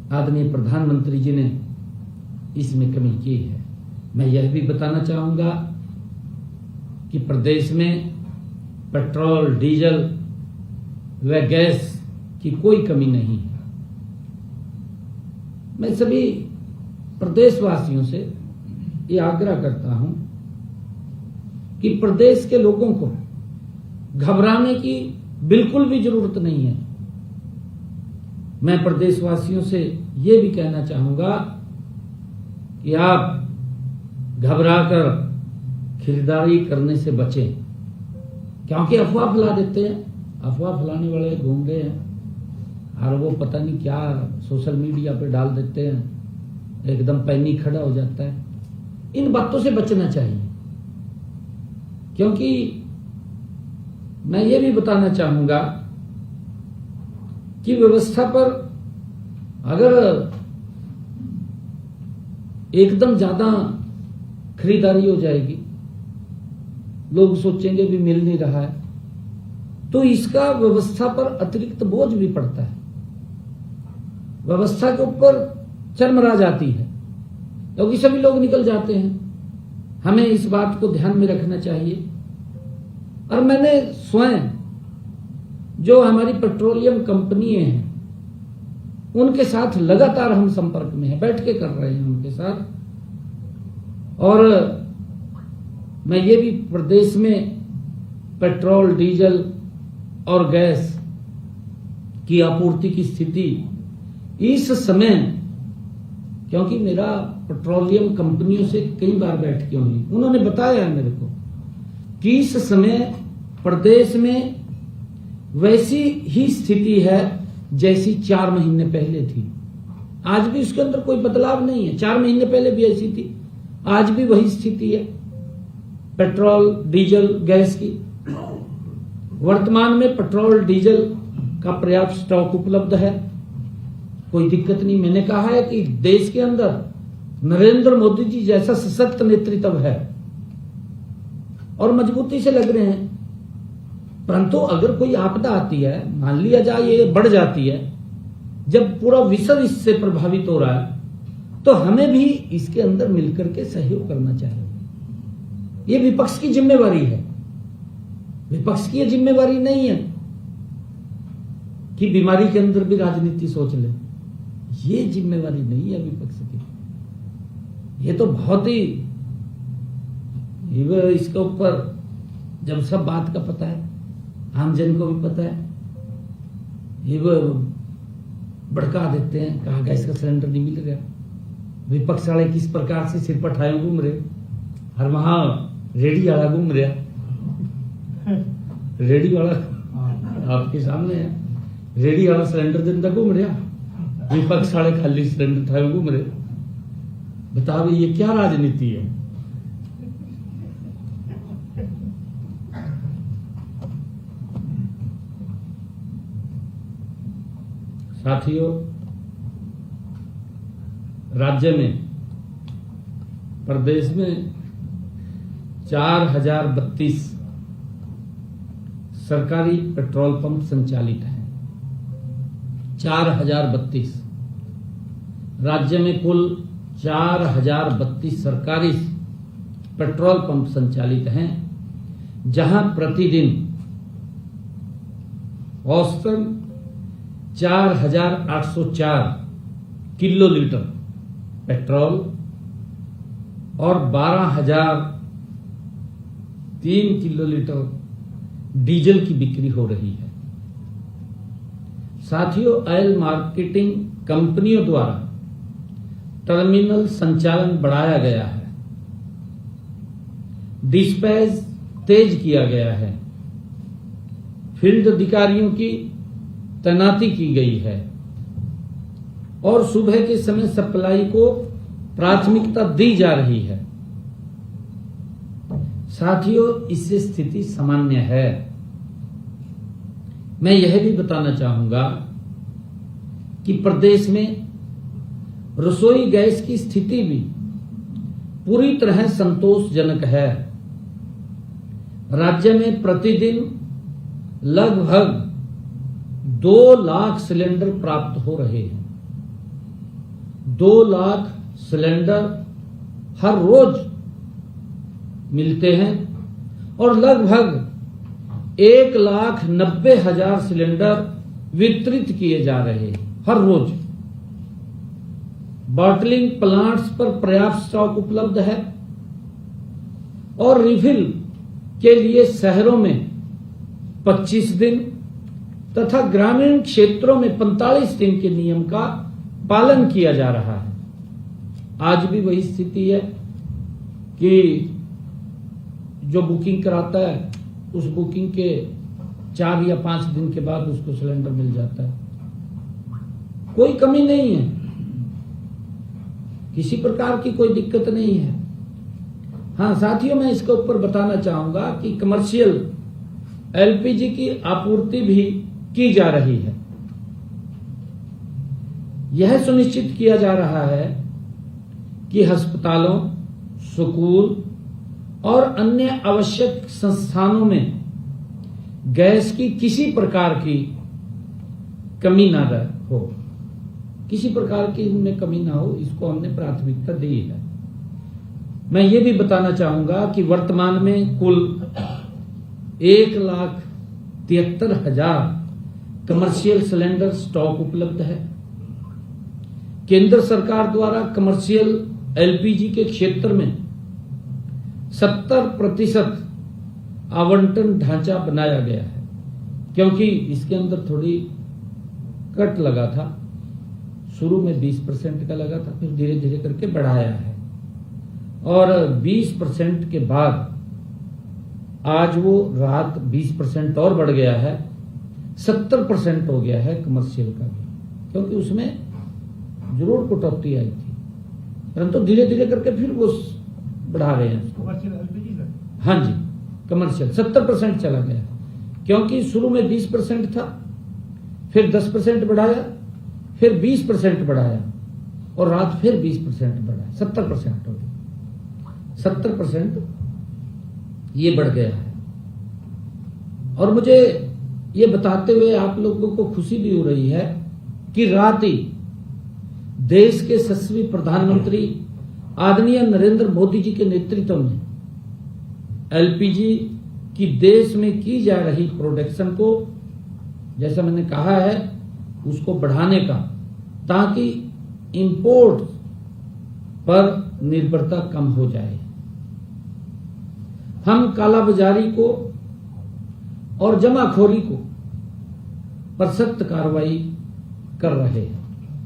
आदरणीय प्रधानमंत्री जी ने इसमें कमी की है। मैं यह भी बताना चाहूंगा कि प्रदेश में पेट्रोल, डीजल व गैस की कोई कमी नहीं है। मैं सभी प्रदेशवासियों से ये आग्रह करता हूं कि प्रदेश के लोगों को घबराने की बिल्कुल भी जरूरत नहीं है। मैं प्रदेशवासियों से ये भी कहना चाहूंगा कि आप घबराकर खरीदारी करने से बचें, क्योंकि अफवाह फैला देते हैं। अफवाह फैलाने वाले घूम रहे हैं और वो पता नहीं क्या सोशल मीडिया पे डाल देते हैं, एकदम पैनिक खड़ा हो जाता है। इन बातों से बचना चाहिए, क्योंकि मैं ये भी बताना चाहूंगा कि व्यवस्था पर अगर एकदम ज्यादा खरीदारी हो जाएगी, लोग सोचेंगे भी मिल नहीं रहा है, तो इसका व्यवस्था पर अतिरिक्त बोझ भी पड़ता है। व्यवस्था के ऊपर चरमरा जाती है, क्योंकि सभी लोग निकल जाते हैं। हमें इस बात को ध्यान में रखना चाहिए। और मैंने स्वयं जो हमारी पेट्रोलियम कंपनियां हैं उनके साथ लगातार हम संपर्क में हैं, बैठ के कर रहे हैं उनके साथ। और मैं ये भी प्रदेश में पेट्रोल, डीजल और गैस की आपूर्ति की स्थिति इस समय, क्योंकि मेरा पेट्रोलियम कंपनियों से कई बार बैठकें हुई, उन्होंने बताया है मेरे को कि इस समय प्रदेश में वैसी ही स्थिति है जैसी 4 महीने पहले थी। आज भी उसके अंदर कोई बदलाव नहीं है। 4 महीने पहले भी ऐसी थी, आज भी वही स्थिति है पेट्रोल, डीजल, गैस की। वर्तमान में पेट्रोल, डीजल का पर्याप्त स्टॉक उपलब्ध है, कोई दिक्कत नहीं। मैंने कहा है कि देश के अंदर नरेंद्र मोदी जी जैसा सशक्त नेतृत्व है और मजबूती से लग रहे हैं। परंतु अगर कोई आपदा आती है, मान लिया जाए ये बढ़ जाती है, जब पूरा विश्व इससे प्रभावित हो रहा है, तो हमें भी इसके अंदर मिलकर के सहयोग करना चाहिए। ये विपक्ष की जिम्मेवारी है। विपक्ष की ये जिम्मेवारी नहीं है कि बीमारी के अंदर भी राजनीति सोच ले। ये जिम्मेवारी नहीं है विपक्ष की। ये तो बहुत ही, इसके ऊपर जब सब बात का पता है, आम जन को भी पता है, ये वो भड़का देते हैं, कहा गैस का सिलेंडर नहीं मिल रहा। विपक्ष वाले किस प्रकार से सिर पर ठाए घूम रहे, हर वहां रेडी वाला घूम रहा, रेडी वाला आपके सामने है, रेडी वाला सिलेंडर दिन घूम रहा, विपक्ष वाले खाली सिलेंडर ठाए घूम रहे। बताओ ये क्या राजनीति है? साथियों, राज्य में, प्रदेश में 4032 सरकारी पेट्रोल पंप संचालित हैं। 4032। राज्य में कुल 4032 सरकारी पेट्रोल पंप संचालित हैं, जहां प्रतिदिन औसतन 4804 किलोलीटर पेट्रोल और 12003 किलोलीटर डीजल की बिक्री हो रही है। साथियों, ऑयल मार्केटिंग कंपनियों द्वारा टर्मिनल संचालन बढ़ाया गया है, डिस्पैच तेज किया गया है, फील्ड अधिकारियों की तैनाती की गई है और सुबह के समय सप्लाई को प्राथमिकता दी जा रही है। साथियों, इससे स्थिति सामान्य है। मैं यह भी बताना चाहूंगा कि प्रदेश में रसोई गैस की स्थिति भी पूरी तरह संतोषजनक है। राज्य में प्रतिदिन लगभग 2 लाख सिलेंडर प्राप्त हो रहे हैं। 2 लाख सिलेंडर हर रोज मिलते हैं और लगभग 1,90,000 सिलेंडर वितरित किए जा रहे हैं हर रोज। बॉटलिंग प्लांट्स पर पर्याप्त स्टॉक उपलब्ध है और रिफिल के लिए शहरों में 25 दिन तथा ग्रामीण क्षेत्रों में 45 दिन के नियम का पालन किया जा रहा है। आज भी वही स्थिति है कि जो बुकिंग कराता है उस बुकिंग के 4 या 5 दिन के बाद उसको सिलेंडर मिल जाता है। कोई कमी नहीं है, किसी प्रकार की कोई दिक्कत नहीं है। हाँ साथियों, मैं इसके ऊपर बताना चाहूंगा कि कमर्शियल एलपीजी की आपूर्ति भी की जा रही है। यह सुनिश्चित किया जा रहा है कि अस्पतालों, स्कूल और अन्य आवश्यक संस्थानों में गैस की किसी प्रकार की कमी ना हो, किसी प्रकार की उनमें कमी ना हो, इसको हमने प्राथमिकता दी है। मैं ये भी बताना चाहूंगा कि वर्तमान में कुल 1,73,000 कमर्शियल सिलेंडर स्टॉक उपलब्ध है। केंद्र सरकार द्वारा कमर्शियल एलपीजी के क्षेत्र में 70% आवंटन ढांचा बनाया गया है, क्योंकि इसके अंदर थोड़ी कट लगा था। शुरू में 20% का लगा था, फिर धीरे धीरे करके बढ़ाया है और 20% के बाद आज वो रात 20% और बढ़ गया है, 70% हो गया है कमर्शियल का भी, क्योंकि उसमें जरूर कटौती आई थी, परंतु धीरे धीरे करके फिर वो बढ़ा रहे हैं उसको। हाँ जी, कमर्शियल 70% चला गया, क्योंकि शुरू में 20% था, फिर 10% बढ़ाया, फिर 20% बढ़ाया और रात फिर 20% बढ़ाया, 70% हो गया। 70% ये बढ़ गया है। और मुझे ये बताते हुए आप लोगों को खुशी भी हो रही है कि रात ही देश के यशस्वी प्रधानमंत्री आदरणीय नरेंद्र मोदी जी के नेतृत्व में एलपीजी की देश में की जा रही प्रोडक्शन को, जैसा मैंने कहा है, उसको बढ़ाने का, ताकि इंपोर्ट पर निर्भरता कम हो जाए। हम कालाबाजारी को और जमाखोरी को पर सख्त कार्रवाई कर रहे हैं।